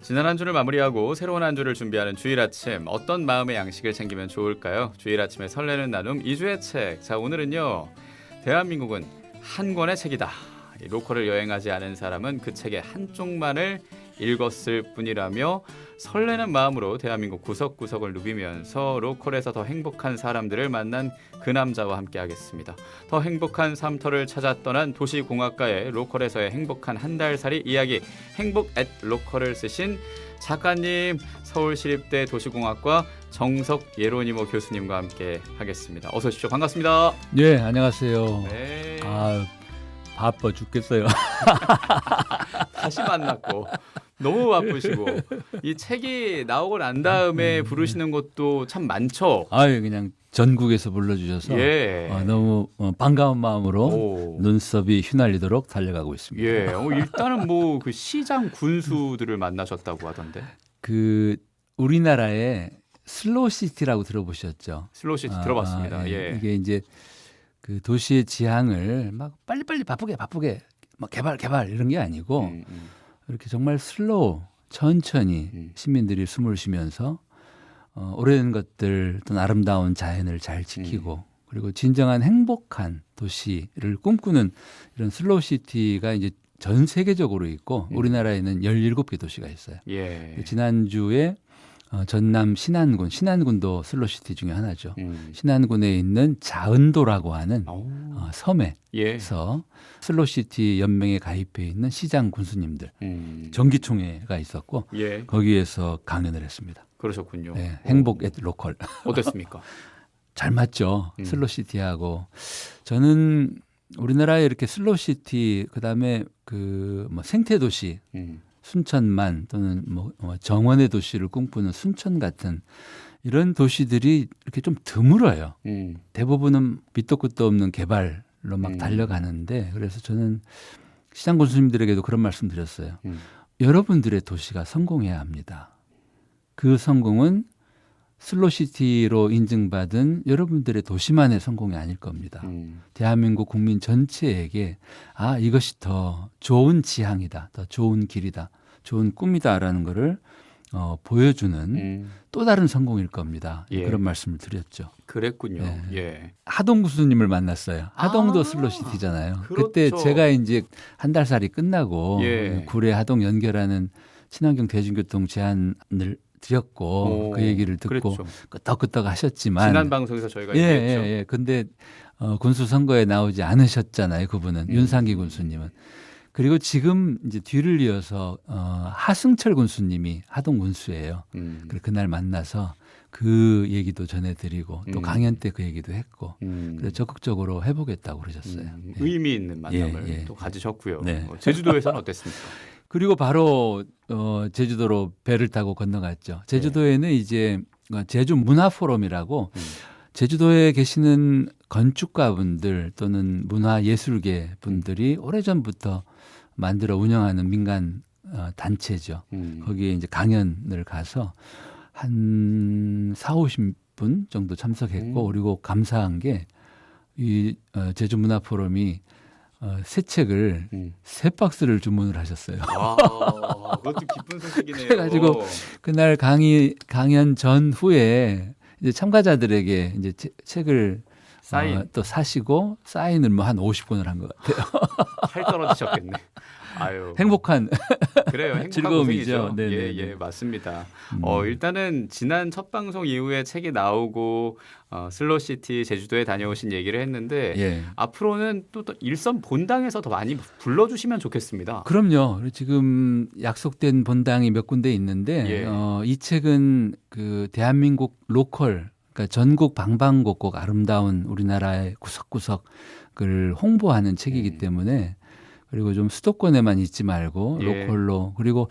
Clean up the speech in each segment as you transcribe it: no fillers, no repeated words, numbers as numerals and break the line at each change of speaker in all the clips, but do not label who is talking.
지난 한 주를 마무리하고 새로운 한 주를 준비하는 주일 아침, 어떤 마음의 양식을 챙기면 좋을까요? 주일 아침에 설레는 나눔 2주의 책. 자, 오늘은요. 대한민국은 한 권의 책이다. 이 로컬을 여행하지 않은 사람은 그 책의 한쪽만을 읽었을 뿐이라며 설레는 마음으로 대한민국 구석구석을 누비면서 로컬에서 더 행복한 사람들을 만난 그 남자와 함께 하겠습니다. 더 행복한 삶터를 찾아 떠난 도시공학과의 로컬에서의 행복한 한 달살이 이야기, 행복 @로컬을 쓰신 작가님, 서울시립대 도시공학과 정석 예로니모 교수님과 함께 하겠습니다. 어서 오십시오. 반갑습니다.
네, 안녕하세요.
네.
바빠 죽겠어요.
다시 만났고 너무 바쁘시고 이 책이 나오고 난 다음에 부르시는 것도 참 많죠.
그냥 전국에서 불러주셔서
예.
너무 반가운 마음으로
오.
눈썹이 휘날리도록 달려가고 있습니다.
예. 일단은 뭐 그 시장 군수들을 만나셨다고 하던데.
그 우리나라의 슬로우시티라고 들어보셨죠?
슬로우시티 들어봤습니다.
예.
예.
이게 이제 그 도시의 지향을 막 빨리빨리 바쁘게 막 개발 이런 게 아니고 이렇게 정말 슬로우 천천히 시민들이 숨을 쉬면서 오래된 것들 또는 아름다운 자연을 잘 지키고 그리고 진정한 행복한 도시를 꿈꾸는 이런 슬로우 시티가 이제 전 세계적으로 있고 우리나라에는 17개 도시가 있어요.
예.
지난주에 전남 신안군도 슬로시티 중에 하나죠. 신안군에 있는 자은도라고 하는 섬에서
예.
슬로시티 연맹에 가입해 있는 시장 군수님들 정기총회가 있었고
예.
거기에서 강연을 했습니다.
그러셨군요.
네, 행복 @로컬
어땠습니까?
잘 맞죠. 슬로시티하고 저는 우리나라에 이렇게 슬로시티 그다음에 그 뭐 생태도시 순천만 또는 뭐 정원의 도시를 꿈꾸는 순천 같은 이런 도시들이 이렇게 좀 드물어요. 대부분은 밑도 끝도 없는 개발로 막 달려가는데 그래서 저는 시장 군수님들에게도 그런 말씀 드렸어요. 여러분들의 도시가 성공해야 합니다. 그 성공은 슬로시티로 인증받은 여러분들의 도시만의 성공이 아닐 겁니다. 대한민국 국민 전체에게 이것이 더 좋은 지향이다, 더 좋은 길이다, 좋은 꿈이다라는 거를 보여주는 또 다른 성공일 겁니다.
예.
그런 말씀을 드렸죠.
그랬군요.
네.
예.
하동 구수님을 만났어요. 하동도 슬로시티잖아요.
그렇죠.
그때 제가 이제 한 달살이 끝나고
예.
구례 하동 연결하는 친환경 대중교통 제안을 드렸고 그 얘기를 듣고
그랬죠.
끄떡끄떡 하셨지만
지난 방송에서 저희가
예.
얘기했죠.
근데 군수 선거에 나오지 않으셨잖아요. 그분은 윤상기 군수님은. 그리고 지금 이제 뒤를 이어서 하승철 군수님이 하동 군수예요. 그래서 그날 만나서 그 얘기도 전해드리고 또 강연 때 그 얘기도 했고 그래서 적극적으로 해보겠다고 그러셨어요. 예.
의미 있는 만남을
예.
또 가지셨고요.
네.
제주도에서는 어땠습니까?
그리고 바로 제주도로 배를 타고 건너갔죠. 제주도에는 이제 제주 문화포럼이라고 제주도에 계시는 건축가분들 또는 문화예술계 분들이 오래전부터 만들어 운영하는 민간 단체죠. 거기에 이제 강연을 가서 한 40-50분 정도 참석했고 그리고 감사한 게 이 제주 문화포럼이 새 책을 세 박스를 주문을 하셨어요.
그것도 기쁜 소식이네요.
그래가지고 그날 강연 전후에 이제 참가자들에게 이제 책을
사인.
또 사시고 사인을 뭐 한 50권을 한 것 같아요.
팔 떨어지셨겠네. 아유.
행복한
그래요. 행복한
즐거움이죠.
고생이죠.
네네네.
예, 맞습니다. 일단은 지난 첫 방송 이후에 책이 나오고 슬로시티 제주도에 다녀오신 얘기를 했는데
예.
앞으로는 또 일선 본당에서 더 많이 불러주시면 좋겠습니다.
그럼요. 지금 약속된 본당이 몇 군데 있는데
예.
이 책은 그 대한민국 로컬 그러니까 전국 방방곡곡 아름다운 우리나라의 구석구석을 홍보하는 책이기 때문에 그리고 좀 수도권에만 있지 말고
예.
로컬로 그리고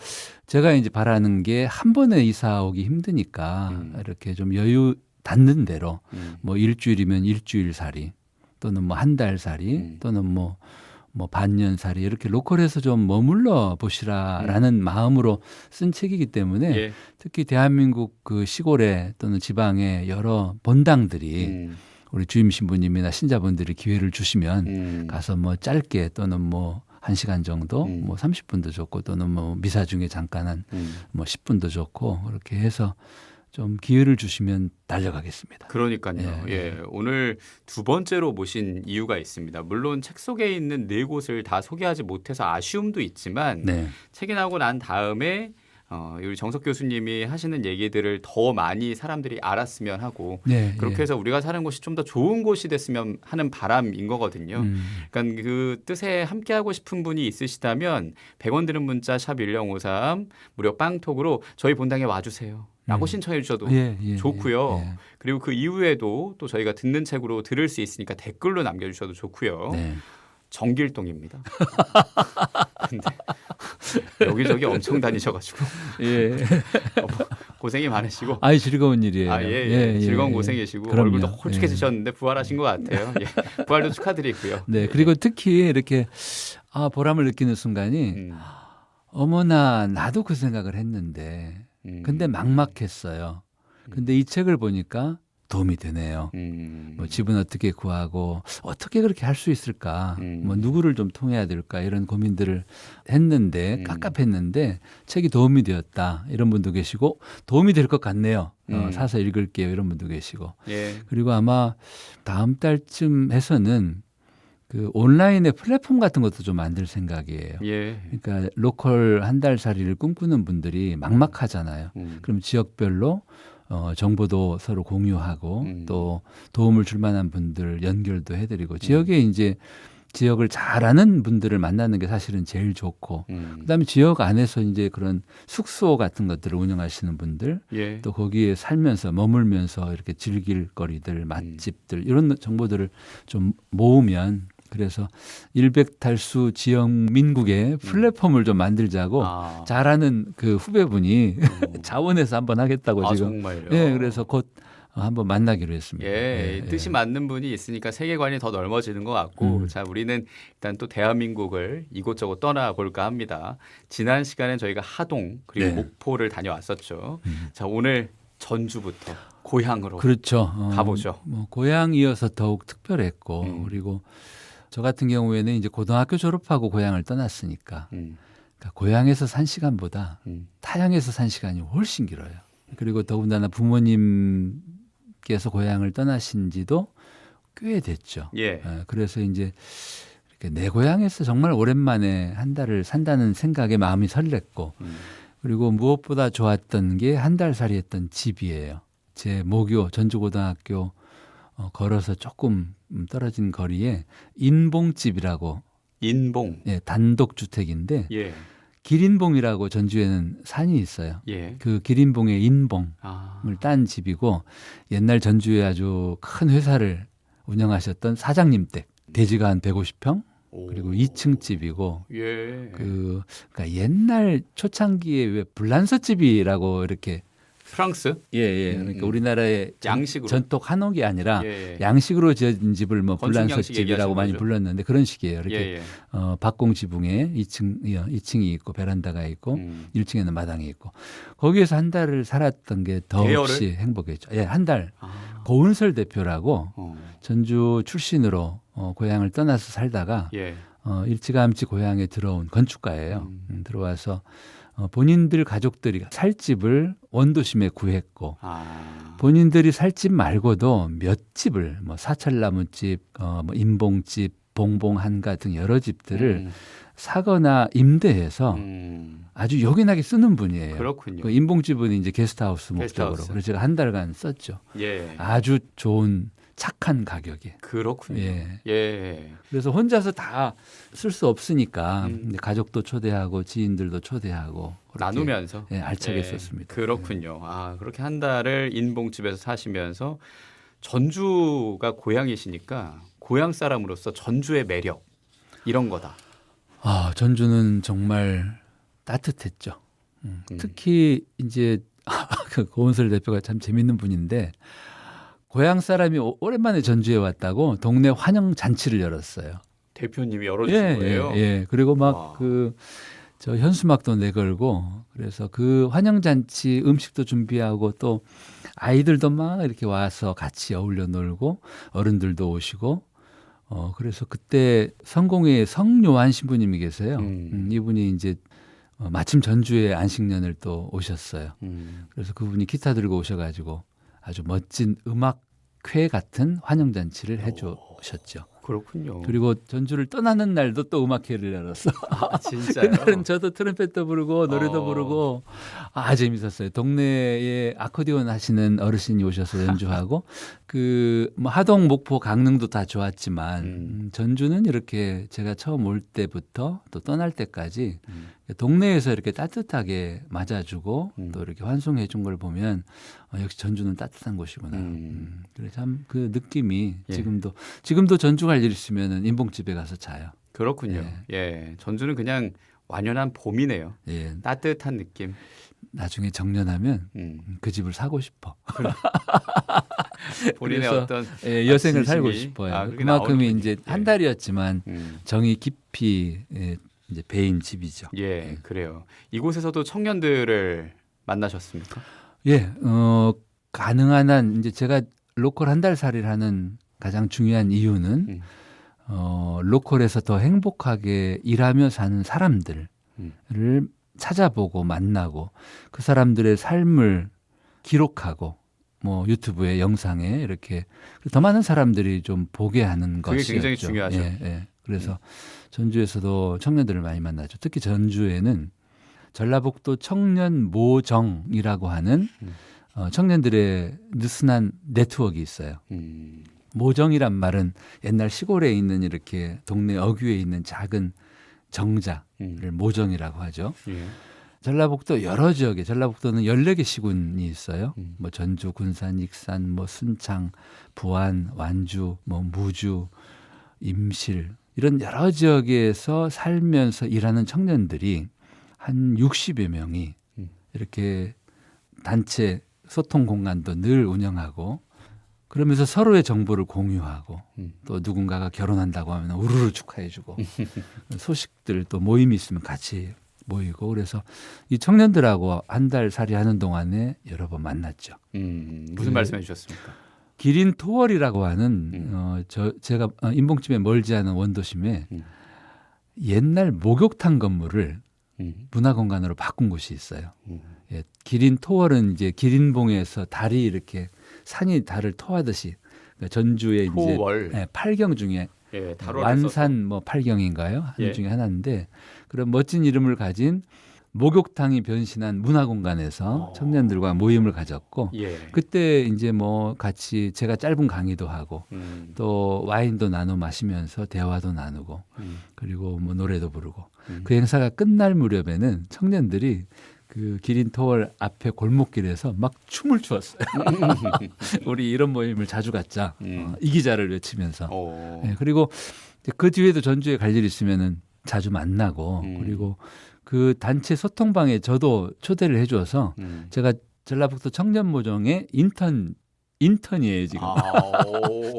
제가 이제 바라는 게 한 번에 이사 오기 힘드니까 이렇게 좀 여유 닿는 대로 뭐 일주일이면 일주일살이 또는 뭐 한 달살이 또는 뭐 반년살이 이렇게 로컬에서 좀 머물러 보시라라는 마음으로 쓴 책이기 때문에
예.
특히 대한민국 그 시골에 또는 지방의 여러 본당들이 우리 주임 신부님이나 신자분들이 기회를 주시면 가서 뭐 짧게 또는 뭐 1시간 정도, 뭐 30분도 좋고 또는 뭐 미사 중에 잠깐 한 뭐 10분도 좋고 그렇게 해서 좀 기회를 주시면 달려가겠습니다.
그러니까요. 예, 오늘 두 번째로 모신 이유가 있습니다. 물론 책 속에 있는 네 곳을 다 소개하지 못해서 아쉬움도 있지만
네.
책이 나오고 난 다음에 우리 정석 교수님이 하시는 얘기들을 더 많이 사람들이 알았으면 하고
네,
그렇게 해서 우리가 사는 곳이 좀 더 좋은 곳이 됐으면 하는 바람인 거거든요. 그러니까 그 뜻에 함께하고 싶은 분이 있으시다면 100원 드는 문자 샵 1053 무료 빵톡으로 저희 본당에 와주세요. 라고 신청해 주셔도 좋고요. 그리고 그 이후에도 또 저희가 듣는 책으로 들을 수 있으니까 댓글로 남겨주셔도 좋고요.
네.
정길동입니다. 근데 여기저기 엄청 다니셔가지고
예.
고생이 많으시고.
아이 즐거운 일이에요.
즐거운 고생이시고
그럼요.
얼굴도 홀쭉해지셨는데 부활하신 것 같아요. 예. 부활도 축하드리고요.
네. 그리고 특히 이렇게 보람을 느끼는 순간이 어머나 나도 그 생각을 했는데 근데 막막했어요. 근데 이 책을 보니까 도움이 되네요. 뭐 집은 어떻게 구하고 어떻게 그렇게 할 수 있을까? 뭐 누구를 좀 통해야 될까? 이런 고민들을 했는데 깝깝했는데 책이 도움이 되었다. 이런 분도 계시고 도움이 될 것 같네요. 사서 읽을게요. 이런 분도 계시고.
예.
그리고 아마 다음 달쯤 해서는 그 온라인의 플랫폼 같은 것도 좀 만들 생각이에요.
예.
그러니까 로컬 한 달 살이를 꿈꾸는 분들이 막막하잖아요. 그럼 지역별로 정보도 서로 공유하고 또 도움을 줄 만한 분들 연결도 해드리고 지역에 이제 지역을 잘 아는 분들을 만나는 게 사실은 제일 좋고 그다음에 지역 안에서 이제 그런 숙소 같은 것들을 운영하시는 분들
예.
또 거기에 살면서 머물면서 이렇게 즐길 거리들 맛집들 이런 정보들을 좀 모으면 그래서 일백달수 지역 민국의 플랫폼을 좀 만들자고 잘하는 그 후배분이 자원해서 한번 하겠다고 지금.
정말요?
네, 그래서 곧 한번 만나기로 했습니다.
예, 뜻이 맞는 분이 있으니까 세계관이 더 넓어지는 것 같고 자 우리는 일단 또 대한민국을 이곳저곳 떠나볼까 합니다. 지난 시간에 저희가 하동 그리고 목포를 다녀왔었죠. 자 오늘 전주부터 고향으로
그렇죠.
가보죠.
뭐 고향이어서 더욱 특별했고 그리고 저 같은 경우에는 이제 고등학교 졸업하고 고향을 떠났으니까 그러니까 고향에서 산 시간보다 타향에서 산 시간이 훨씬 길어요. 그리고 더군다나 부모님께서 고향을 떠나신 지도 꽤 됐죠.
예.
그래서 이제 이렇게 내 고향에서 정말 오랜만에 한 달을 산다는 생각에 마음이 설렜고 그리고 무엇보다 좋았던 게 한 달 살이 했던 집이에요. 제 모교 전주고등학교 걸어서 조금 떨어진 거리에 인봉집이라고
인봉.
예, 단독 주택인데
예.
기린봉이라고 전주에는 산이 있어요.
예.
그 기린봉의 인봉을 딴 집이고 옛날 전주에 아주 큰 회사를 운영하셨던 사장님 댁 대지가 한 150평 그리고 2층 집이고
예.
그러니까 옛날 초창기에 왜 불란서 집이라고 이렇게
프랑스?
예. 그러니까 우리나라의
양식으로
전통 한옥이 아니라
예.
양식으로 지어진 집을 뭐
건축
불란서
양식
집이라고 많이
거죠.
불렀는데 그런 식이에요. 이렇게
예.
박공 지붕에 2층이 있고 베란다가 있고 1층에는 마당이 있고 거기에서 한 달을 살았던 게 더없이 행복했죠. 예, 한 달. 고은설 대표라고 전주 출신으로 고향을 떠나서 살다가
예.
일찌감치 고향에 들어온 건축가예요. 들어와서 본인들 가족들이 살 집을 원도심에 구했고 본인들이 살 집 말고도 몇 집을 뭐 사철나무집, 뭐 인봉집, 봉봉한가 등 여러 집들을 사거나 임대해서 아주 요긴하게 쓰는 분이에요.
그렇군요.
그 인봉집은 이제 게스트하우스 목적으로.
게스트하우스.
그래서 제가 한 달간 썼죠.
예.
아주 좋은 착한 가격에.
그렇군요.
예.
예.
그래서 혼자서 다 쓸 수 없으니까 이제 가족도 초대하고 지인들도 초대하고 그렇게,
나누면서
예, 알차게
예.
썼습니다.
그렇군요. 그렇게 한 달을 인봉집에서 사시면서 전주가 고향이시니까 고향 사람으로서 전주의 매력 이런 거다.
전주는 정말 따뜻했죠. 특히 이제 그 고은설 대표가 참 재밌는 분인데 고향 사람이 오랜만에 전주에 왔다고 동네 환영 잔치를 열었어요.
대표님이 열어주신 거예요.
예. 그리고 막 저 현수막도 내걸고 그래서 그 환영 잔치 음식도 준비하고 또 아이들도 막 이렇게 와서 같이 어울려 놀고 어른들도 오시고 그래서 그때 성공회의 성요한 신부님이 계세요. 이분이 이제 마침 전주에 안식년을 또 오셨어요. 그래서 그분이 기타 들고 오셔가지고 아주 멋진 음악회 같은 환영잔치를 해주셨죠.
그렇군요.
그리고 전주를 떠나는 날도 또 음악회를 열었어.
아, 진짜요?
그날은 저도 트럼펫도 부르고 노래도 부르고 재밌었어요. 동네에 아코디언 하시는 어르신이 오셔서 연주하고 뭐 하동, 목포, 강릉도 다 좋았지만 전주는 이렇게 제가 처음 올 때부터 또 떠날 때까지 동네에서 이렇게 따뜻하게 맞아주고 또 이렇게 환송해 준 걸 보면 역시 전주는 따뜻한 곳이구나. 그래서 참 그 느낌이
예.
지금도 전주 갈 일 있으면 인봉집에 가서 자요.
그렇군요. 예. 전주는 그냥 완연한 봄이네요.
예.
따뜻한 느낌.
나중에 정년하면 그 집을 사고 싶어.
본인의
그래서,
어떤
여생을 살고
진심이,
싶어요.
그게 나오는군요.
그만큼이 이제 한
예.
달이었지만 정이 깊이 이제 배인 집이죠.
예, 그래요. 이곳에서도 청년들을 만나셨습니까?
예, 가능한 한 이제 제가 로컬 한 달 살이를 하는 가장 중요한 이유는 로컬에서 더 행복하게 일하며 사는 사람들을 찾아보고 만나고 그 사람들의 삶을 기록하고 뭐 유튜브에 영상에 이렇게 더 많은 사람들이 좀 보게 하는
그게
것이었죠.
굉장히 중요하죠.
예. 그래서 전주에서도 청년들을 많이 만나죠. 특히 전주에는 전라북도 청년 모정이라고 하는 청년들의 느슨한 네트워크가 있어요. 모정이란 말은 옛날 시골에 있는 이렇게 동네 어귀에 있는 작은 정자를 모정이라고 하죠.
예.
전라북도 여러 지역에 전라북도는 14개 시군이 있어요. 뭐 전주, 군산, 익산, 뭐 순창, 부안, 완주, 뭐 무주, 임실 이런 여러 지역에서 살면서 일하는 청년들이 한 60여 명이 이렇게 단체 소통 공간도 늘 운영하고 그러면서 서로의 정보를 공유하고 또 누군가가 결혼한다고 하면 우르르 축하해주고 소식들 또 모임이 있으면 같이 모이고 그래서 이 청년들하고 한 달 살이 하는 동안에 여러 번 만났죠.
무슨 말씀해 주셨습니까?
기린 토월이라고 하는 제가 인봉집에 멀지 않은 원도심에 옛날 목욕탕 건물을 문화공간으로 바꾼 곳이 있어요. 예, 기린 토월은 이제 기린봉에서 달이 이렇게 산이 달을 토하듯이 그러니까 전주의
토월.
이제 8경 중에
예, 달월을
완산 뭐 8경인가요? 한
예.
중에 하나인데 그런 멋진 이름을 가진 목욕탕이 변신한 문화공간에서 청년들과 모임을 가졌고
예.
그때 이제 뭐 같이 제가 짧은 강의도 하고 또 와인도 나눠 마시면서 대화도 나누고 그리고 뭐 노래도 부르고 그 행사가 끝날 무렵에는 청년들이 그 기린 토월 앞에 골목길에서 막 춤을 추었어요. 우리 이런 모임을 자주 갖자. 이 기자를 외치면서. 네, 그리고 그 뒤에도 전주에 갈 일 있으면은 자주 만나고 그리고 그 단체 소통방에 저도 초대를 해줘서 제가 전라북도 청년모정의 인턴이에요 지금.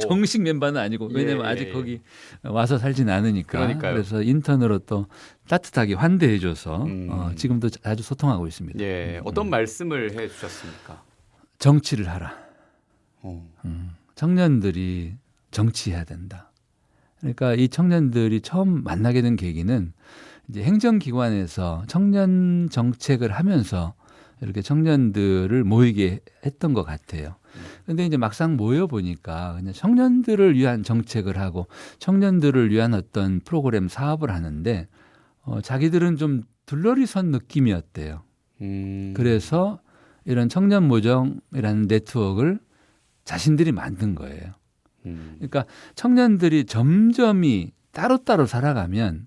정식 멤버는 아니고 왜냐면 아직 거기 와서 살진 않으니까.
그러니까요.
그래서 인턴으로 또 따뜻하게 환대해줘서 지금도 자주 소통하고 있습니다.
예, 어떤 말씀을 해 주셨습니까?
정치를 하라. 청년들이 정치해야 된다. 그러니까 이 청년들이 처음 만나게 된 계기는 이제 행정기관에서 청년 정책을 하면서 이렇게 청년들을 모이게 했던 것 같아요. 그런데 이제 막상 모여 보니까 그냥 청년들을 위한 정책을 하고 청년들을 위한 어떤 프로그램 사업을 하는데 자기들은 좀 둘러리 선 느낌이었대요. 그래서 이런 청년 모정이라는 네트워크를 자신들이 만든 거예요. 그러니까 청년들이 점점이 따로따로 살아가면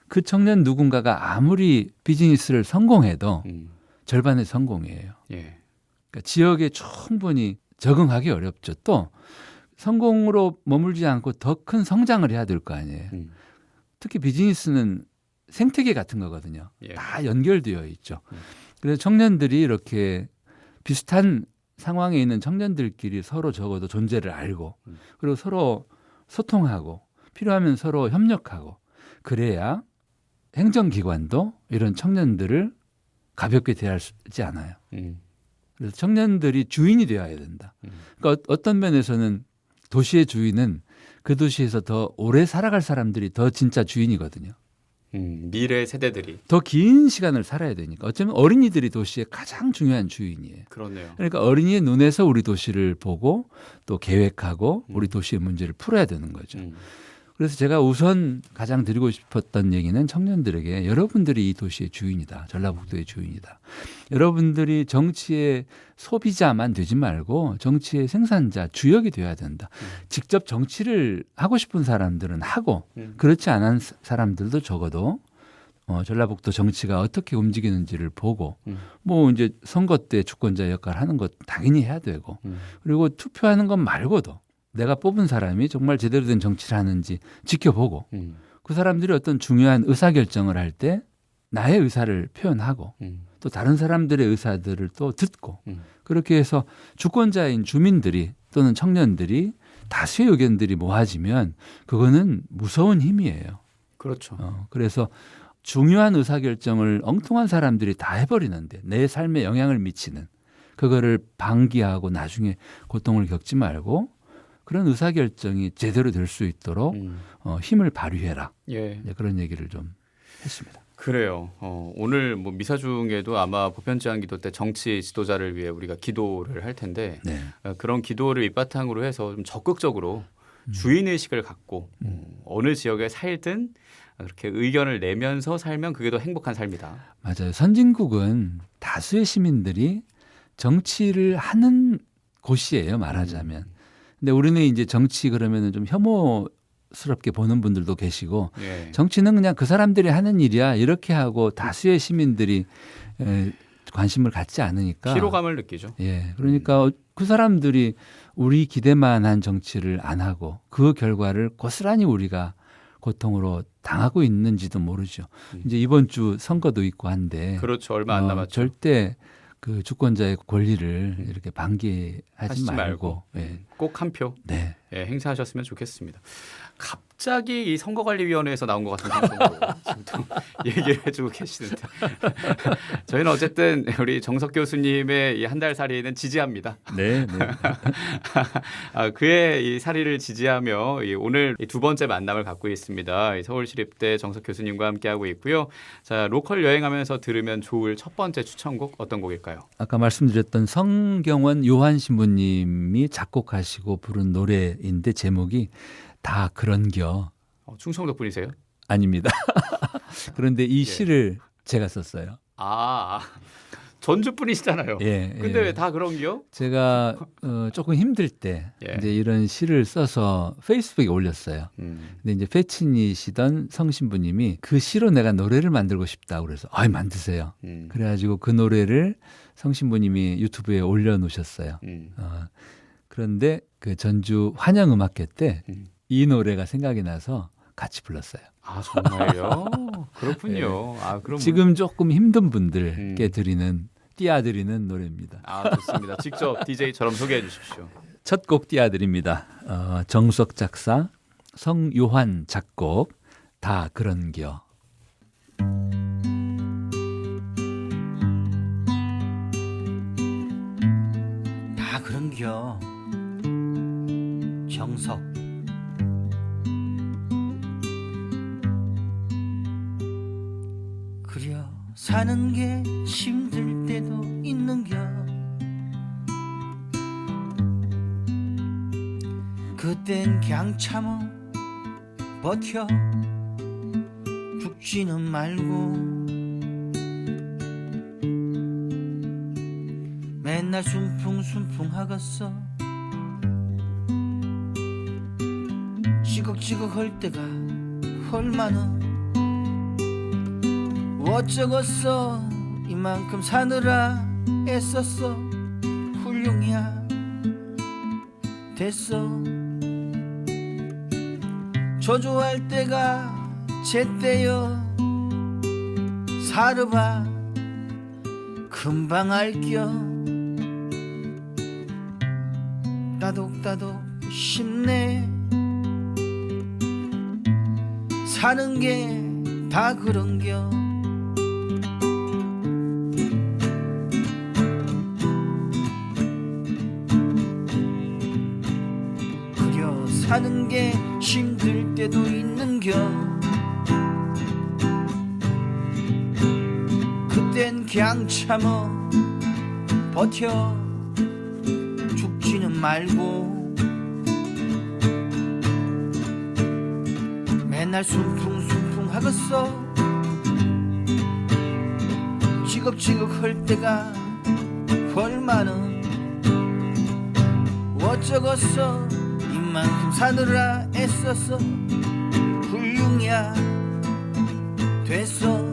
그 청년 누군가가 아무리 비즈니스를 성공해도 절반의 성공이에요.
예.
그러니까 지역에 충분히 적응하기 어렵죠. 또 성공으로 머물지 않고 더 큰 성장을 해야 될 거 아니에요. 특히 비즈니스는 생태계 같은 거거든요.
예.
다 연결되어 있죠. 그래서 청년들이 이렇게 비슷한 상황에 있는 청년들끼리 서로 적어도 존재를 알고 그리고 서로 소통하고 필요하면 서로 협력하고 그래야 행정기관도 이런 청년들을 가볍게 대하지 않아요. 그래서 청년들이 주인이 되어야 된다. 그러니까 어떤 면에서는 도시의 주인은 그 도시에서 더 오래 살아갈 사람들이 더 진짜 주인이거든요.
미래 세대들이
더 긴 시간을 살아야 되니까 어쩌면 어린이들이 도시의 가장 중요한 주인이에요.
그렇네요.
그러니까 어린이의 눈에서 우리 도시를 보고 또 계획하고 우리 도시의 문제를 풀어야 되는 거죠. 그래서 제가 우선 가장 드리고 싶었던 얘기는 청년들에게 여러분들이 이 도시의 주인이다. 전라북도의 주인이다. 여러분들이 정치의 소비자만 되지 말고 정치의 생산자, 주역이 되어야 된다. 직접 정치를 하고 싶은 사람들은 하고 그렇지 않은 사람들도 적어도 전라북도 정치가 어떻게 움직이는지를 보고 뭐 이제 선거 때 주권자 역할을 하는 것 당연히 해야 되고 그리고 투표하는 것 말고도 내가 뽑은 사람이 정말 제대로 된 정치를 하는지 지켜보고 그 사람들이 어떤 중요한 의사결정을 할 때 나의 의사를 표현하고 또 다른 사람들의 의사들을 또 듣고 그렇게 해서 주권자인 주민들이 또는 청년들이 다수의 의견들이 모아지면 그거는 무서운 힘이에요.
그렇죠.
그래서 중요한 의사결정을 엉뚱한 사람들이 다 해버리는데 내 삶에 영향을 미치는 그거를 방기하고 나중에 고통을 겪지 말고 그런 의사결정이 제대로 될 수 있도록 힘을 발휘해라.
예.
그런 얘기를 좀 했습니다.
그래요. 오늘 뭐 미사 중에도 아마 보편제한기도 때 정치 지도자를 위해 우리가 기도를 할 텐데
네.
그런 기도를 밑바탕으로 해서 좀 적극적으로 주인의식을 갖고 어느 지역에 살든 그렇게 의견을 내면서 살면 그게 더 행복한 삶이다.
맞아요. 선진국은 다수의 시민들이 정치를 하는 곳이에요. 말하자면. 근데 우리는 이제 정치 그러면은 좀 혐오스럽게 보는 분들도 계시고
예.
정치는 그냥 그 사람들이 하는 일이야 이렇게 하고 다수의 시민들이 관심을 갖지 않으니까
피로감을 느끼죠.
예, 그러니까 그 사람들이 우리 기대만 한 정치를 안 하고 그 결과를 고스란히 우리가 고통으로 당하고 있는지도 모르죠. 이제 이번 주 선거도 있고 한데
그렇죠. 얼마 안 남았죠.
절대 그 주권자의 권리를 이렇게 방기하지
하시지
말고 예.
꼭 한 표
네.
행사하셨으면 좋겠습니다. 갑자기 이 선거관리위원회에서 나온 것 같은 방송으로 지금 또 얘기를 해주고 계시는데 저희는 어쨌든 우리 정석 교수님의 이 한 달 살이는 지지합니다.
네. 네.
그의 이 살이를 지지하며 오늘 두 번째 만남을 갖고 있습니다. 서울시립대 정석 교수님과 함께하고 있고요. 자, 로컬 여행하면서 들으면 좋을 첫 번째 추천곡 어떤 곡일까요?
아까 말씀드렸던 성경원 요한 신부님이 작곡하시고 부른 노래인데 제목이 다 그런겨.
충청도 분이세요?
아닙니다. 그런데 이
예.
시를 제가 썼어요.
전주 분이시잖아요.
예.
근데
예.
왜 다 그런겨?
제가 조금 힘들 때
예.
이제 이런 시를 써서 페이스북에 올렸어요. 근데 이제 패친이시던 성신부님이 그 시로 내가 노래를 만들고 싶다 그래서 만드세요. 그래가지고 그 노래를 성신부님이 유튜브에 올려놓으셨어요. 그런데 그 전주 환영음악회 때 이 노래가 생각이 나서 같이 불렀어요.
정말요? 그렇군요. 그럼
지금 조금 힘든 분들께 띄워드리는 노래입니다.
좋습니다. 직접 DJ처럼 소개해 주십시오.
첫 곡 띄워드립니다. 정석 작사, 성요한 작곡, 다 그런겨.
다 그런겨 정석 그려 사는 게 힘들 때도 있는겨 그땐 그냥 참어 버텨 죽지는 말고 맨날 순풍순풍하겠어 찌걱찌걱 할 때가 얼마나 어쩌겠어 이만큼 사느라 애썼어 훌륭이야 됐어 저조할 때가 제때여 살아봐 금방 알겨 따독따독 쉽네 사는 게 다 그런겨 사는 게 힘들 때도 있는겨. 그땐 그냥 참어 버텨 죽지는 말고. 맨날 숨풍숨풍 하겠어. 지극지극 할 때가 얼마나. 어쩌겠어 이만큼 사느라 애써서 훌륭이야 됐어.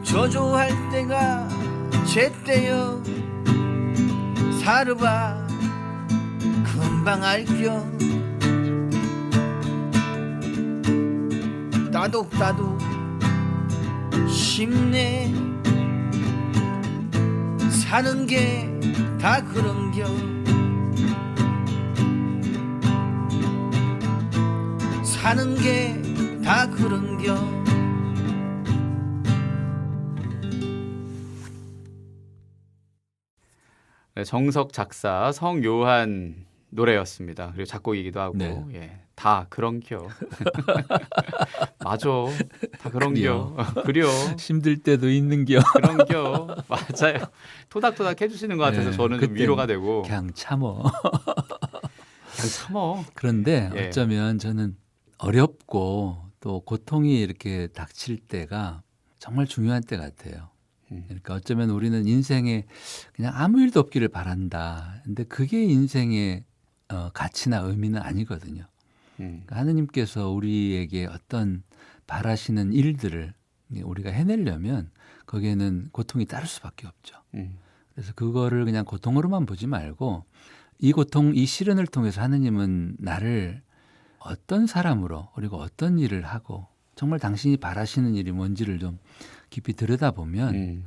저조할 때가 제때여. 살아봐 금방 알겨. 따독따독 쉽네. 사는 게 다 그런겨. 사는 게 다 그런겨.
네, 정석 작사 성요한 노래였습니다. 그리고 작곡이기도 하고
네.
예, 다 그런겨. 맞아, 다 그런겨. 그려.
힘들 때도 있는겨.
그런겨. 맞아요. 토닥토닥 해주시는 것 같아서
네,
저는 좀
그땐
위로가 되고
그냥 참어.
그냥 참어.
그런데
예.
어쩌면 저는 어렵고 또 고통이 이렇게 닥칠 때가 정말 중요한 때 같아요. 그러니까 어쩌면 우리는 인생에 그냥 아무 일도 없기를 바란다. 근데 그게 인생의 가치나 의미는 아니거든요. 그러니까 하느님께서 우리에게 어떤 바라시는 일들을 우리가 해내려면 거기에는 고통이 따를 수밖에 없죠. 그래서 그거를 그냥 고통으로만 보지 말고 이 고통, 이 시련을 통해서 하느님은 나를 어떤 사람으로 그리고 어떤 일을 하고 정말 당신이 바라시는 일이 뭔지를 좀 깊이 들여다보면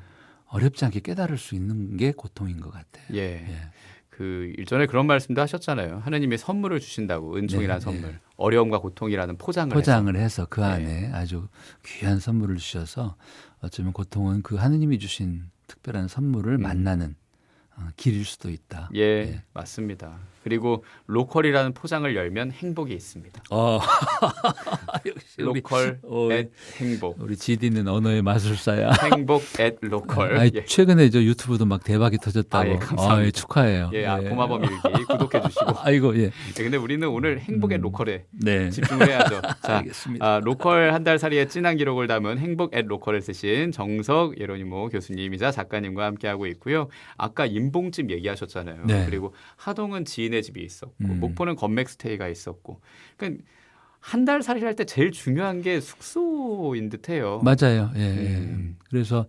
어렵지 않게 깨달을 수 있는 게 고통인 것 같아요.
예.
예.
그 일전에 그런 말씀도 하셨잖아요. 하느님이 선물을 주신다고 은총이라는
네,
선물,
네.
어려움과 고통이라는 포장을
해서 그 안에 아주 귀한 선물을 주셔서 어쩌면 고통은 그 하느님이 주신 특별한 선물을 만나는 길일 수도 있다.
예,
예.
맞습니다. 그리고 로컬이라는 포장을 열면 행복이 있습니다.
역시 우리,
로컬 앳 행복.
우리 GD는 언어의 마술사야.
행복 앳 로컬.
아니,
예.
최근에 저 유튜브도 막 대박이 터졌다고.
아, 예, 감사합니다.
예, 축하해요.
예, 고마범 일기 구독해 주시고.
아이고, 예.
예, 근데 우리는 오늘 행복 앳 로컬에
네.
집중을 해야죠. 자,
알겠습니다.
로컬 한 달 살이의 진한 기록을 담은 행복 앳 로컬을 쓰신 정석 예로니모 교수님이자 작가님과 함께하고 있고요. 아까 임봉집 얘기하셨잖아요.
네.
그리고 하동은 지인의 집이 있었고 목포는 건맥스테이가 있었고. 그러니까 한 달 살이를 할 때 제일 중요한 게 숙소인 듯해요.
맞아요. 예, 예. 그래서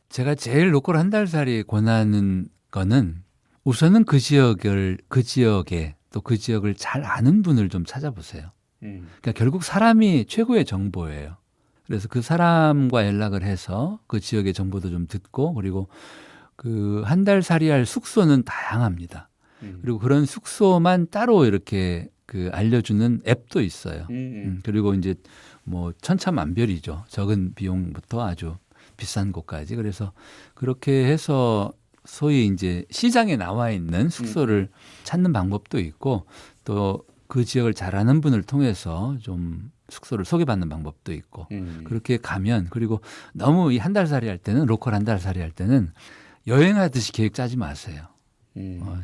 제가 제일 로컬 한 달 살이 권하는 거는 우선은 그 지역에 또 그 지역을 잘 아는 분을 좀 찾아보세요. 그러니까 결국 사람이 최고의 정보예요. 그래서 그 사람과 연락을 해서 그 지역의 정보도 좀 듣고 그리고 그 한 달 살이할 숙소는 다양합니다. 그리고 그런 숙소만 따로 이렇게 그 알려주는 앱도 있어요. 그리고 이제 뭐 천차만별이죠. 적은 비용부터 아주 비싼 곳까지. 그래서 그렇게 해서 소위 이제 시장에 나와 있는 숙소를 찾는 방법도 있고 또 그 지역을 잘 아는 분을 통해서 좀 숙소를 소개받는 방법도 있고 그렇게 가면 그리고 너무 이 한 달 살이 할 때는 로컬 한 달 살이 할 때는 여행하듯이 계획 짜지 마세요.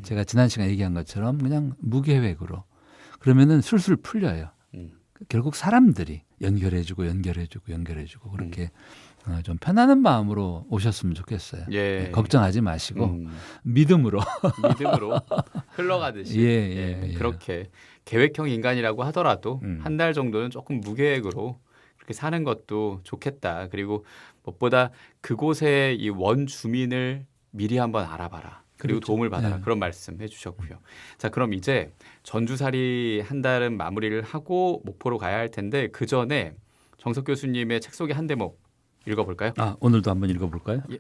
제가 지난 시간에 얘기한 것처럼 그냥 무계획으로 그러면은 술술 풀려요. 결국 사람들이 연결해주고 그렇게 좀 편안한 마음으로 오셨으면 좋겠어요.
예.
네, 걱정하지 마시고 믿음으로
흘러가듯이
예.
그렇게 계획형 인간이라고 하더라도 한 달 정도는 조금 무계획으로 그렇게 사는 것도 좋겠다. 그리고 무엇보다 그곳의 이 원주민을 미리 한번 알아봐라. 그리고
그렇죠.
도움을 받아라.
네.
그런 말씀 해주셨고요. 자, 그럼 이제 전주살이 한 달은 마무리를 하고 목포로 가야 할 텐데 그 전에 정석 교수님의 책 속의 한 대목 읽어볼까요?
오늘도 한번 읽어볼까요?
예.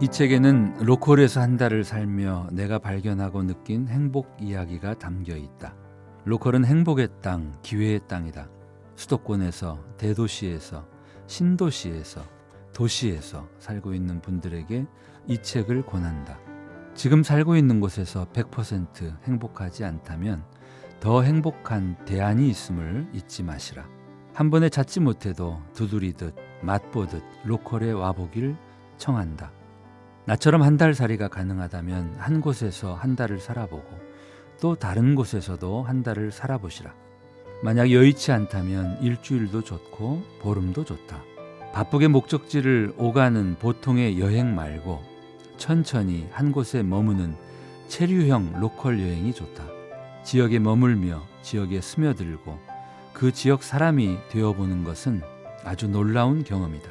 이 책에는 로컬에서 한 달을 살며 내가 발견하고 느낀 행복 이야기가 담겨 있다. 로컬은 행복의 땅, 기회의 땅이다. 수도권에서, 대도시에서, 신도시에서, 도시에서 살고 있는 분들에게 이 책을 권한다. 지금 살고 있는 곳에서 100% 행복하지 않다면 더 행복한 대안이 있음을 잊지 마시라. 한 번에 찾지 못해도 두드리듯 맛보듯 로컬에 와보길 청한다. 나처럼 한 달 살이가 가능하다면 한 곳에서 한 달을 살아보고 또 다른 곳에서도 한 달을 살아보시라. 만약 여의치 않다면 일주일도 좋고 보름도 좋다. 바쁘게 목적지를 오가는 보통의 여행 말고 천천히 한 곳에 머무는 체류형 로컬 여행이 좋다. 지역에 머물며 지역에 스며들고 그 지역 사람이 되어보는 것은 아주 놀라운 경험이다.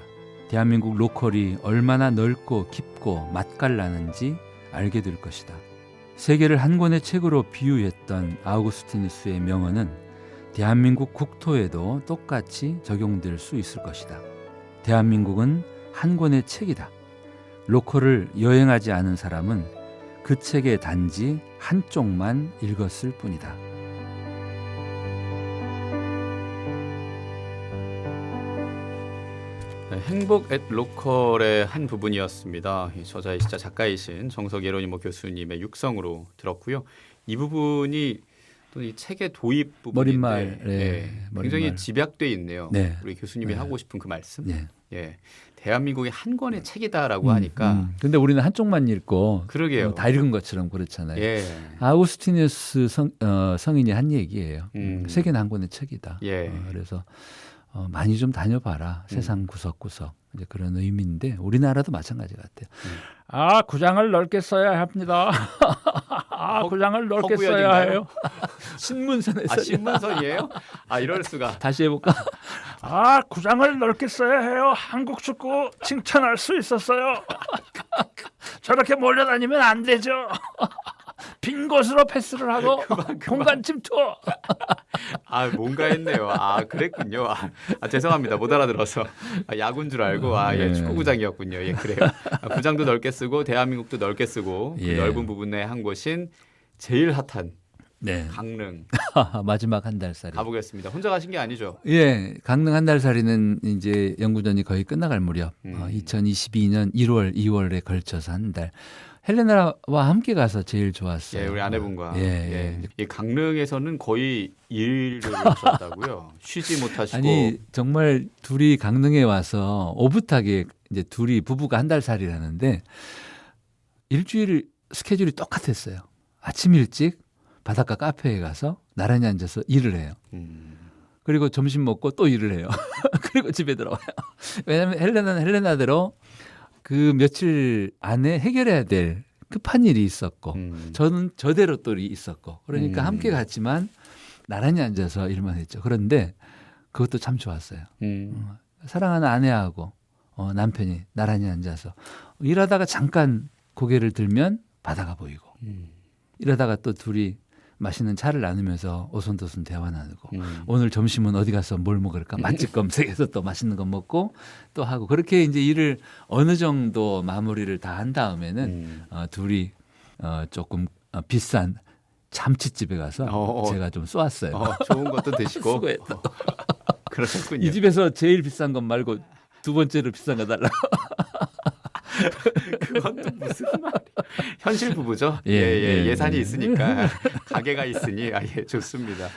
대한민국 로컬이 얼마나 넓고 깊고 맛깔나는지 알게 될 것이다. 세계를 한 권의 책으로 비유했던 아우구스티누스의 명언은 대한민국 국토에도 똑같이 적용될 수 있을 것이다. 대한민국은 한 권의 책이다. 로컬을 여행하지 않은 사람은 그 책의 단지 한쪽만 읽었을 뿐이다.
네, 행복 앳 로컬의 한 부분이었습니다. 이 저자이시자 작가이신 정석 예로니모 교수님의 육성으로 들었고요. 이 부분이 또 이 책의 도입 부분인데
머릿말,
굉장히
머릿말.
집약돼 있네요.
네.
우리 교수님이
네.
하고 싶은 그 말씀.
예.
예, 대한민국의 한 권의 책이다라고 하니까
근데 우리는 한쪽만 읽고
그러게요.
다 읽은 것처럼 그렇잖아요.
예,
아우구스티누스 성인이 한 얘기예요. 세계는 한 권의 책이다.
예.
그래서 많이 좀 다녀봐라. 세상 구석구석. 이제 그런 의미인데 우리나라도 마찬가지 같아요. 아, 구장을 넓게 써야 합니다. 아, 구장을 넓게 써야
허구연인가요?
해요. 신문선에서.
아, 신문선이에요? 아, 이럴 수가.
다시 해볼까? 아, 구장을 넓게 써야 해요. 한국 축구 칭찬할 수 있었어요. 저렇게 몰려다니면 안 되죠. 빈 곳으로 패스를 하고 공간 침투.
아, 뭔가 했네요. 아, 그랬군요. 죄송합니다. 못 알아들어서. 야구인 줄 알고 예, 축구구장이었군요. 예, 그래요. 구장도 넓게 쓰고 대한민국도 넓게 쓰고 그
예.
넓은 부분의 한 곳인 제일 핫한
네.
강릉
마지막 한 달살이.
가보겠습니다. 혼자 가신 게 아니죠?
예, 강릉 한 달살이는 이제 연구전이 거의 끝나갈 무렵 2022년 1월, 2월에 걸쳐서 한 달. 헬레나와 함께 가서 제일 좋았어요.
예, 우리 아내분과.
예.
이 강릉에서는 거의 일을 하셨다고요. 쉬지 못하시고.
아니 정말 둘이 강릉에 와서 오붓하게 이제 둘이 부부가 한 달살이라는데 일주일 스케줄이 똑같았어요. 아침 일찍 바닷가 카페에 가서 나란히 앉아서 일을 해요. 그리고 점심 먹고 또 일을 해요. 그리고 집에 들어와요. 왜냐하면 헬레나는 헬레나대로 그 며칠 안에 해결해야 될 급한 일이 있었고 저는 저대로 또 있었고 그러니까 함께 갔지만 나란히 앉아서 일만 했죠. 그런데 그것도 참 좋았어요. 사랑하는 아내하고 남편이 나란히 앉아서 일하다가 잠깐 고개를 들면 바다가 보이고 이러다가 또 둘이 맛있는 차를 나누면서 오손도손 대화 나누고 오늘 점심은 어디 가서 뭘 먹을까 맛집 검색해서 또 맛있는 거 먹고 또 하고 그렇게 이제 일을 어느 정도 마무리를 다 한 다음에는 둘이 조금 비싼 참치집에 가서 제가 좀 쏘았어요.
좋은 것도 드시고.
수고했다.
그러셨군요.
이 집에서 제일 비싼 것 말고 두 번째로 비싼 거 달라고.
그건 또 무슨 말이야. 현실 부부죠. 예산이 있으니까 가게가 있으니 예, 좋습니다.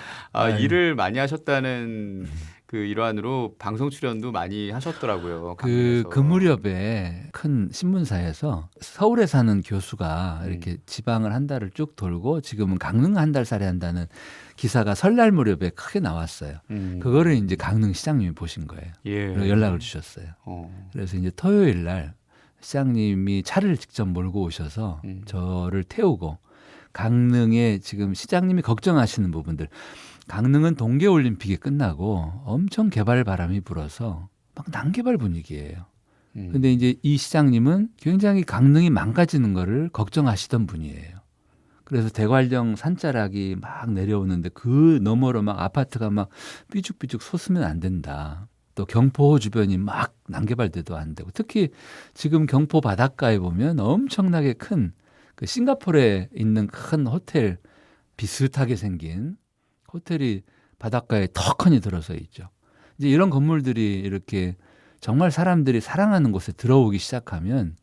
일을 많이 하셨다는 그 일환으로 방송 출연도 많이 하셨더라고요.
그 무렵에 큰 신문사에서 서울에 사는 교수가 이렇게 지방을 한 달을 쭉 돌고 지금은 강릉 한 달 살이 한다는 기사가 설날 무렵에 크게 나왔어요. 그거를 이제 강릉 시장님이 보신 거예요. 그래서 연락을 주셨어요. 그래서 이제 토요일 날 시장님이 차를 직접 몰고 오셔서 저를 태우고 강릉에 지금 시장님이 걱정하시는 부분들 강릉은 동계올림픽이 끝나고 엄청 개발 바람이 불어서 막 난개발 분위기예요. 근데 이제 이 시장님은 굉장히 강릉이 망가지는 거를 걱정하시던 분이에요. 그래서 대관령 산자락이 막 내려오는데 그 너머로 막 아파트가 막 삐죽삐죽 솟으면 안 된다. 또 경포호 주변이 막 난개발돼도 안 되고 특히 지금 경포 바닷가에 보면 엄청나게 큰 그 싱가포르에 있는 큰 호텔 비슷하게 생긴 호텔이 바닷가에 턱하니 들어서 있죠. 이제 이런 건물들이 이렇게 정말 사람들이 사랑하는 곳에 들어오기 시작하면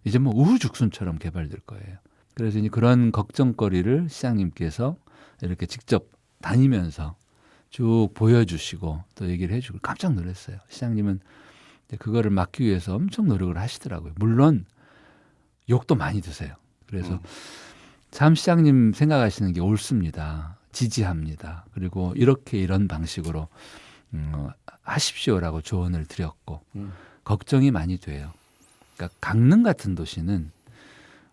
이제 뭐 우후죽순처럼 개발될 거예요. 그래서 이제 그런 걱정거리를 시장님께서 이렇게 직접 다니면서 쭉 보여주시고 또 얘기를 해주고 깜짝 놀랐어요. 시장님은 이제 그거를 막기 위해서 엄청 노력을 하시더라고요. 물론 욕도 많이 드세요. 그래서 참 시장님 생각하시는 게 옳습니다. 지지합니다. 그리고 이렇게 이런 방식으로 하십시오라고 조언을 드렸고 걱정이 많이 돼요. 그러니까 강릉 같은 도시는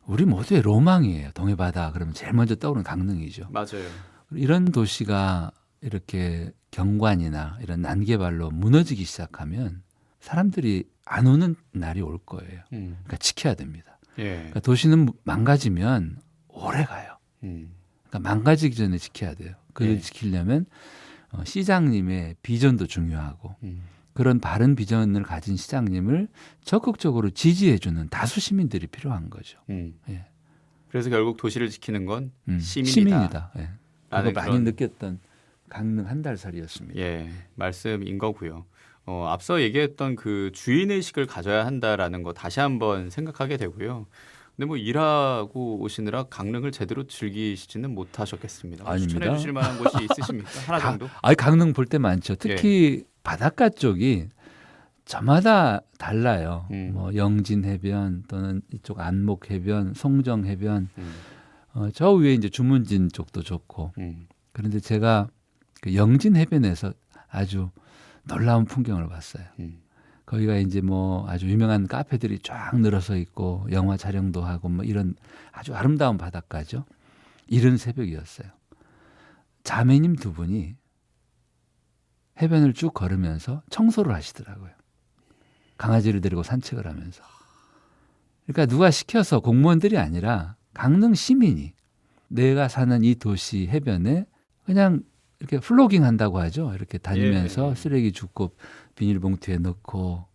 우리 모두의 로망이에요. 동해바다 그러면 제일 먼저 떠오르는 강릉이죠.
맞아요.
이런 도시가 이렇게 경관이나 이런 난개발로 무너지기 시작하면 사람들이 안 오는 날이 올 거예요. 그러니까 지켜야 됩니다.
예.
그러니까 도시는 망가지면 오래 가요.
음.
그러니까 망가지기 전에 지켜야 돼요. 그걸
예.
지키려면 시장님의 비전도 중요하고 그런 바른 비전을 가진 시장님을 적극적으로 지지해주는 다수 시민들이 필요한 거죠. 예.
그래서 결국 도시를 지키는 건 시민이다.
시민이다. 예. 그거
라는
많이
그런-
느꼈던 강릉 한 달살이었습니다.
예, 말씀인 거고요. 앞서 얘기했던 그 주인의식을 가져야 한다라는 거 다시 한번 생각하게 되고요. 근데 뭐 일하고 오시느라 강릉을 제대로 즐기시지는 못하셨겠습니다.
아닙니다.
추천해 주실 만한 곳이 있으십니까? 하나 정도?
강릉 볼 때 많죠. 특히 바닷가 쪽이 저마다 달라요. 뭐 영진 해변 또는 이쪽 안목 해변, 송정 해변, 저 위에 이제 주문진 쪽도 좋고. 그런데 제가 그 영진 해변에서 아주 놀라운 풍경을 봤어요. 거기가 이제 뭐 아주 유명한 카페들이 쫙 늘어서 있고 영화 촬영도 하고 뭐 이런 아주 아름다운 바닷가죠. 이른 새벽이었어요. 자매님 두 분이 해변을 쭉 걸으면서 청소를 하시더라고요. 강아지를 데리고 산책을 하면서. 그러니까 누가 시켜서 공무원들이 아니라 강릉 시민이 내가 사는 이 도시 해변에 그냥 이렇게 플로깅 한다고 하죠. 이렇게 다니면서
예.
쓰레기 줍고 비닐봉투에 넣고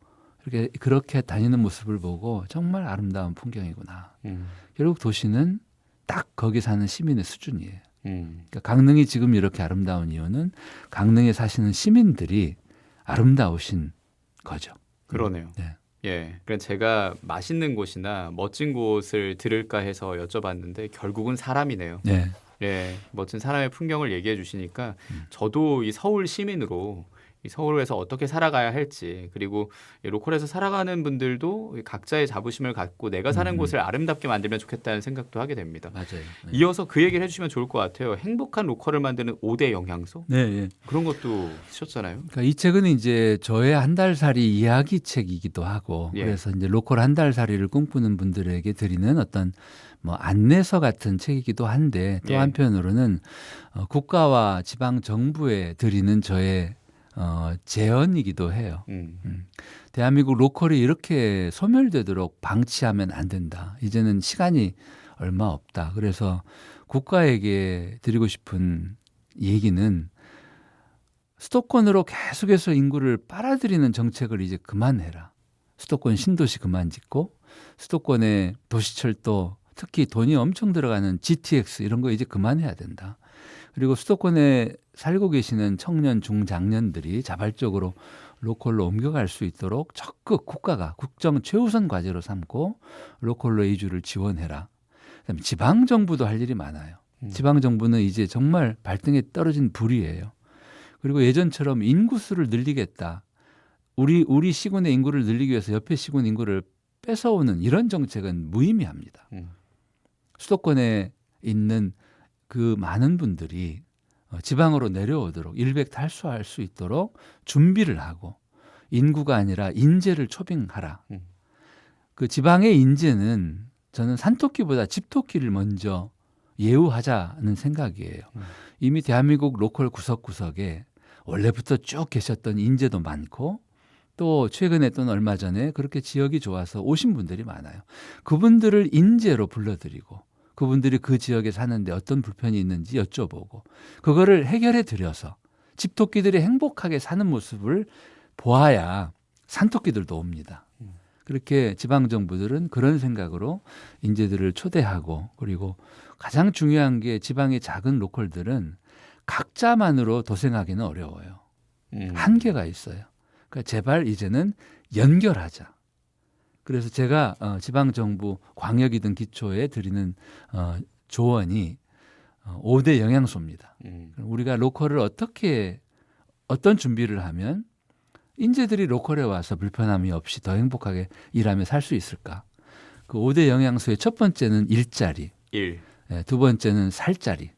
이렇게 그렇게 다니는 모습을 보고 정말 아름다운 풍경이구나. 결국 도시는 딱 거기 사는 시민의 수준이에요. 그러니까 강릉이 지금 이렇게 아름다운 이유는 강릉에 사시는 시민들이 아름다우신 거죠.
그러네요.
네.
예, 그러니까 제가 맛있는 곳이나 멋진 곳을 들을까 해서 여쭤봤는데 결국은 사람이네요.
네.
예, 멋진 사람의 풍경을 얘기해 주시니까 저도 이 서울 시민으로 이 서울에서 어떻게 살아가야 할지 그리고 이 로컬에서 살아가는 분들도 각자의 자부심을 갖고 내가 사는 곳을 아름답게 만들면 좋겠다는 생각도 하게 됩니다.
맞아요. 네.
이어서 그 얘기를 해주시면 좋을 것 같아요. 행복한 로컬을 만드는 5대 영양소
네, 네.
그런 것도 쓰셨잖아요.
그러니까 이 책은 이제 저의 한 달살이 이야기 책이기도 하고
예.
그래서 이제 로컬 한 달살이를 꿈꾸는 분들에게 드리는 어떤 뭐 안내서 같은 책이기도 한데 또
예.
한편으로는 국가와 지방 정부에 드리는 저의 제언이기도 해요. 대한민국 로컬이 이렇게 소멸되도록 방치하면 안 된다. 이제는 시간이 얼마 없다. 그래서 국가에게 드리고 싶은 얘기는 수도권으로 계속해서 인구를 빨아들이는 정책을 이제 그만해라. 수도권 신도시 그만 짓고 수도권의 도시철도 특히 돈이 엄청 들어가는 GTX 이런 거 이제 그만해야 된다. 그리고 수도권에 살고 계시는 청년 중장년들이 자발적으로 로컬로 옮겨갈 수 있도록 적극 국가가 국정 최우선 과제로 삼고 로컬로 이주를 지원해라. 그다음에 지방 정부도 할 일이 많아요. 지방 정부는 이제 정말 발등에 떨어진 불이에요. 그리고 예전처럼 인구수를 늘리겠다. 우리 시군의 인구를 늘리기 위해서 옆에 시군 인구를 뺏어오는 이런 정책은 무의미합니다. 수도권에 있는 그 많은 분들이 지방으로 내려오도록 일백탈수할 수 있도록 준비를 하고 인구가 아니라 인재를 초빙하라. 그 지방의 인재는 저는 산토끼보다 집토끼를 먼저 예우하자는 생각이에요. 이미 대한민국 로컬 구석구석에 원래부터 쭉 계셨던 인재도 많고 또 최근에 또는 얼마 전에 그렇게 지역이 좋아서 오신 분들이 많아요. 그분들을 인재로 불러들이고 그분들이 그 지역에 사는데 어떤 불편이 있는지 여쭤보고 그거를 해결해 드려서 집토끼들이 행복하게 사는 모습을 보아야 산토끼들도 옵니다. 그렇게 지방정부들은 그런 생각으로 인재들을 초대하고 그리고 가장 중요한 게 지방의 작은 로컬들은 각자만으로 도생하기는 어려워요. 한계가 있어요. 그러니까 제발 이제는 연결하자. 그래서 제가 지방정부 광역이든 기초에 드리는 조언이 5대 영양소입니다. 우리가 로컬을 어떤 준비를 하면 인재들이 로컬에 와서 불편함이 없이 더 행복하게 일하며 살 수 있을까? 그 5대 영양소의 첫 번째는 일자리, 두 번째는 살자리.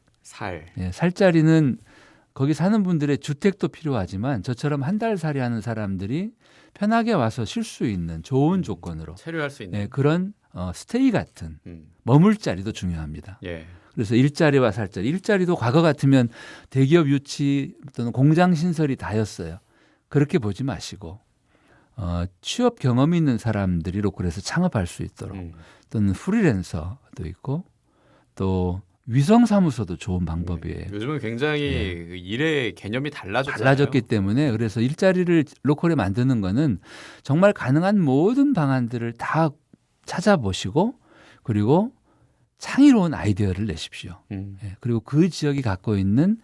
살자리는 거기 사는 분들의 주택도 필요하지만 저처럼 한 달 살이 하는 사람들이 편하게 와서 쉴 수 있는 좋은 조건으로
체류할 수 있는
그런 스테이 같은 머물 자리도 중요합니다.
예.
그래서 일자리와 살자리. 일자리도 과거 같으면 대기업 유치 또는 공장 신설이 다였어요. 그렇게 보지 마시고 취업 경험이 있는 사람들이 로컬에서 창업할 수 있도록 또는 프리랜서도 있고 또 위성사무소도 좋은 방법이에요.
요즘은 굉장히 일의 개념이
달라졌기 때문에 그래서 일자리를 로컬에 만드는 거는 정말 가능한 모든 방안들을 다 찾아보시고 그리고 창의로운 아이디어를 내십시오. 그리고 그 지역이 갖고 있는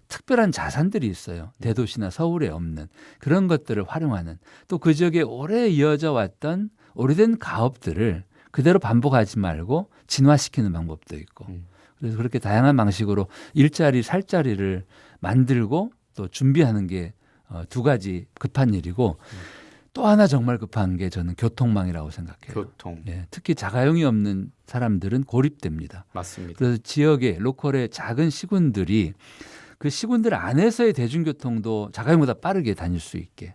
특별한 자산들이 있어요. 대도시나 서울에 없는 그런 것들을 활용하는 또 그 지역에 오래 이어져 왔던 오래된 가업들을 그대로 반복하지 말고 진화시키는 방법도 있고 그래서 그렇게 다양한 방식으로 일자리, 살자리를 만들고 또 준비하는 게 두 가지 급한 일이고 또 하나 정말 급한 게 저는 교통망이라고 생각해요.
교통.
예, 특히 자가용이 없는 사람들은 고립됩니다.
맞습니다.
그래서 지역의 로컬의 작은 시군들이 그 시군들 안에서의 대중교통도 자가용보다 빠르게 다닐 수 있게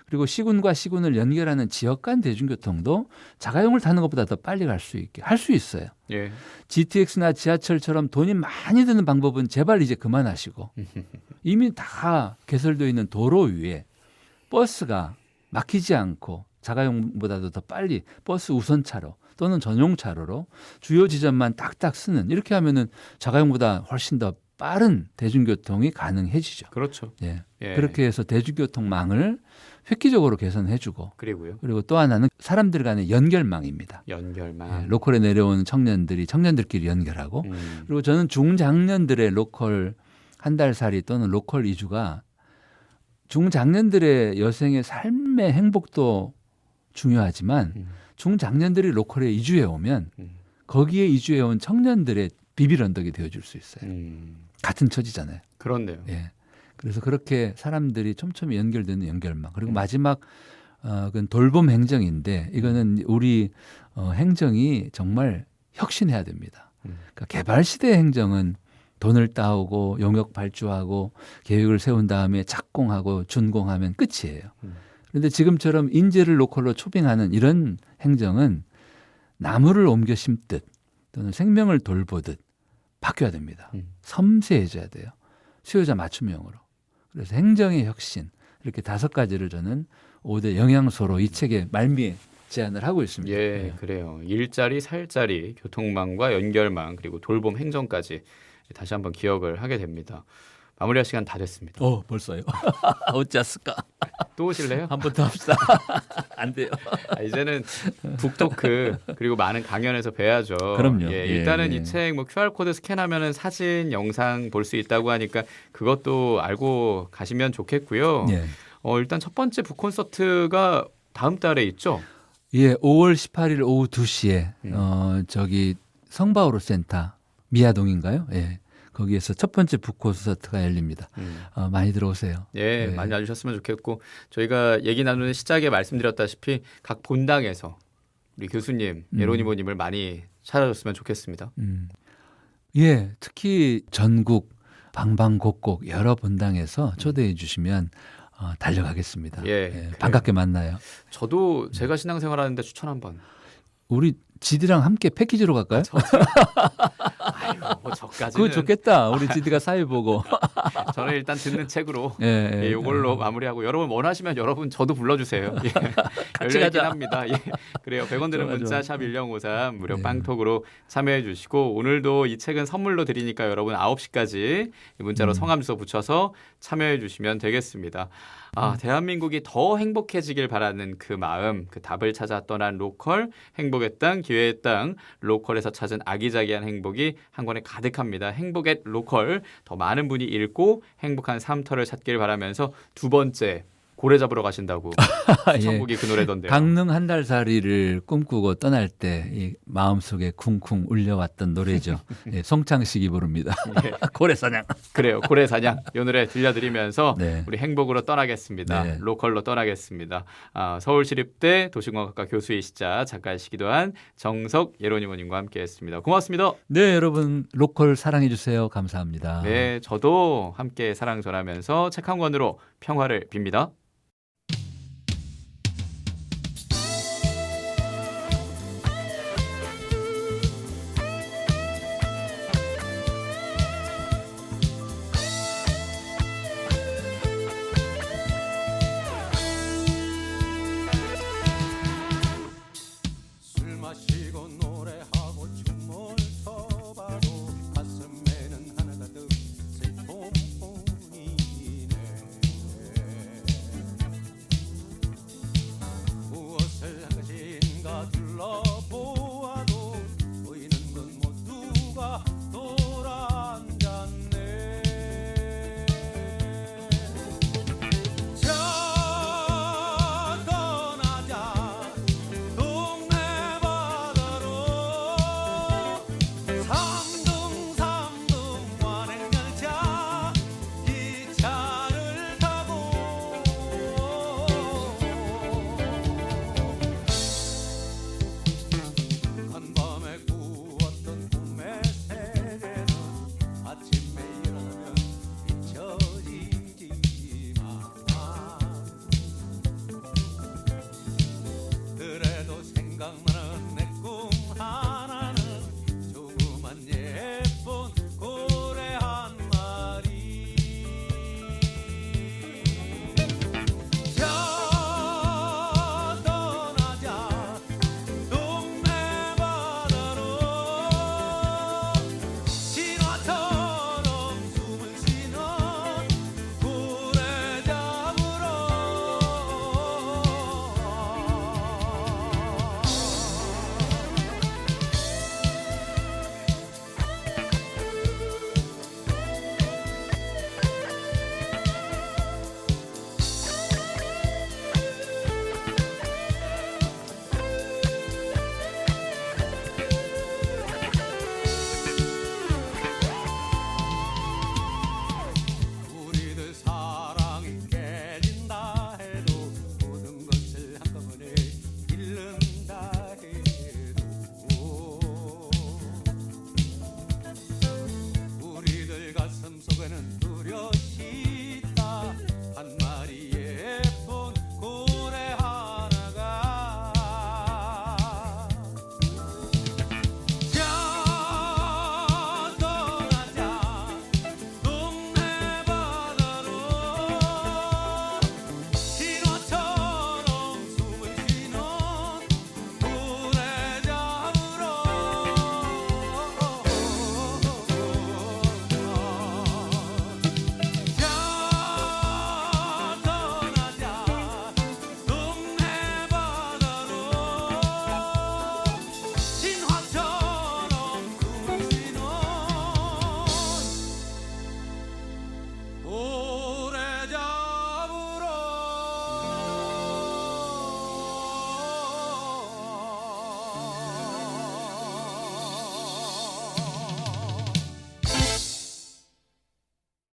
그리고 시군과 시군을 연결하는 지역 간 대중교통도 자가용을 타는 것보다 더 빨리 갈 수 있게 할 수 있어요.
예.
GTX나 지하철처럼 돈이 많이 드는 방법은 제발 이제 그만하시고 이미 다 개설되어 있는 도로 위에 버스가 막히지 않고 자가용보다도 더 빨리 버스 우선차로 또는 전용차로로 주요 지점만 딱딱 쓰는 이렇게 하면은 자가용보다 훨씬 더 빠른 대중교통이 가능해지죠.
그렇죠.
예.
예.
그렇게 해서 대중교통망을 획기적으로 개선해주고
그리고
또 하나는 사람들 간의 연결망입니다.
연결망.
예, 로컬에 내려오는 청년들이 청년들끼리 연결하고 그리고 저는 중장년들의 로컬 한 달 살이 또는 로컬 이주가 중장년들의 여생의 삶의 행복도 중요하지만 중장년들이 로컬에 이주해 오면 거기에 이주해 온 청년들의 비빌 언덕이 되어줄 수 있어요. 같은 처지잖아요.
그렇네요.
예. 그래서 그렇게 사람들이 촘촘히 연결되는 연결망. 그리고 마지막 그건 돌봄 행정인데 이거는 우리 행정이 정말 혁신해야 됩니다. 그러니까 개발 시대 행정은 돈을 따오고 용역 발주하고 계획을 세운 다음에 착공하고 준공하면 끝이에요. 그런데 지금처럼 인재를 로컬로 초빙하는 이런 행정은 나무를 옮겨 심듯 또는 생명을 돌보듯 바뀌어야 됩니다. 섬세해져야 돼요. 수요자 맞춤형으로. 그래서 행정의 혁신 이렇게 5가지를 저는 5대 영양소로 이 책의 말미에 제안을 하고 있습니다.
예, 그래요. 일자리, 살자리, 교통망과 연결망 그리고 돌봄 행정까지 다시 한번 기억을 하게 됩니다. 마무리할 시간 다 됐습니다.
벌써요? 어찌했을까?
또 오실래요?
한 번 더 합시다. 안 돼요.
이제는 북토크 그리고 많은 강연에서 뵈야죠.
그럼요.
예, 일단은
예.
이 책 뭐 QR 코드 스캔하면은 사진, 영상 볼 수 있다고 하니까 그것도 알고 가시면 좋겠고요.
예.
일단 첫 번째 북 콘서트가 다음 달에 있죠.
예, 5월 18일 오후 2시에 저기 성바오로 센터 미아동인가요? 예. 거기에서 첫 번째 북 콘서트가 열립니다. 많이 들어오세요.
예,
네.
많이 와주셨으면 좋겠고 저희가 얘기 나누는 시작에 말씀드렸다시피 각 본당에서 우리 교수님, 예로니모님을 많이 찾아줬으면 좋겠습니다.
예, 특히 전국 방방곡곡 여러 본당에서 초대해 주시면 달려가겠습니다.
예,
반갑게 만나요.
저도 제가 신앙생활하는데 추천 한번.
우리 지디랑 함께 패키지로 갈까요?
아유, 뭐 저까지는.
그거 좋겠다. 우리 지디가 사회 보고.
저는 일단 듣는 책으로
예,
이걸로 마무리하고 여러분 원하시면 여러분 저도 불러주세요. 예.
같이
열려 있긴
가자.
합니다. 예. 그래요. 100원 드는
좋아,
문자
좋아.
샵 1053 무료
네.
빵톡으로 참여해 주시고 오늘도 이 책은 선물로 드리니까 여러분 9시까지 문자로 성함 주소 붙여서 참여해 주시면 되겠습니다. 대한민국이 더 행복해지길 바라는 그 마음, 그 답을 찾아 떠난 로컬, 행복의 땅, 기회의 땅, 로컬에서 찾은 아기자기한 행복이 한 권에 가득합니다. 행복의 로컬, 더 많은 분이 읽고 행복한 삶터를 찾길 바라면서 두 번째 고래 잡으러 가신다고
예.
천국이 그 노래던데요.
강릉 한 달 살이를 꿈꾸고 떠날 때 이 마음속에 쿵쿵 울려왔던 노래죠. 예, 송창식이 부릅니다.
예.
고래사냥.
그래요. 고래 사냥 이 노래 들려드리면서
네.
우리 행복으로 떠나겠습니다.
네.
로컬로 떠나겠습니다. 서울시립대 도시공학과 교수이시자 작가이시기도 한 정석 예로니모님과 함께했습니다. 고맙습니다.
네, 여러분 로컬 사랑해 주세요. 감사합니다.
네, 저도 함께 사랑 전하면서 책 한 권으로 평화를 빕니다.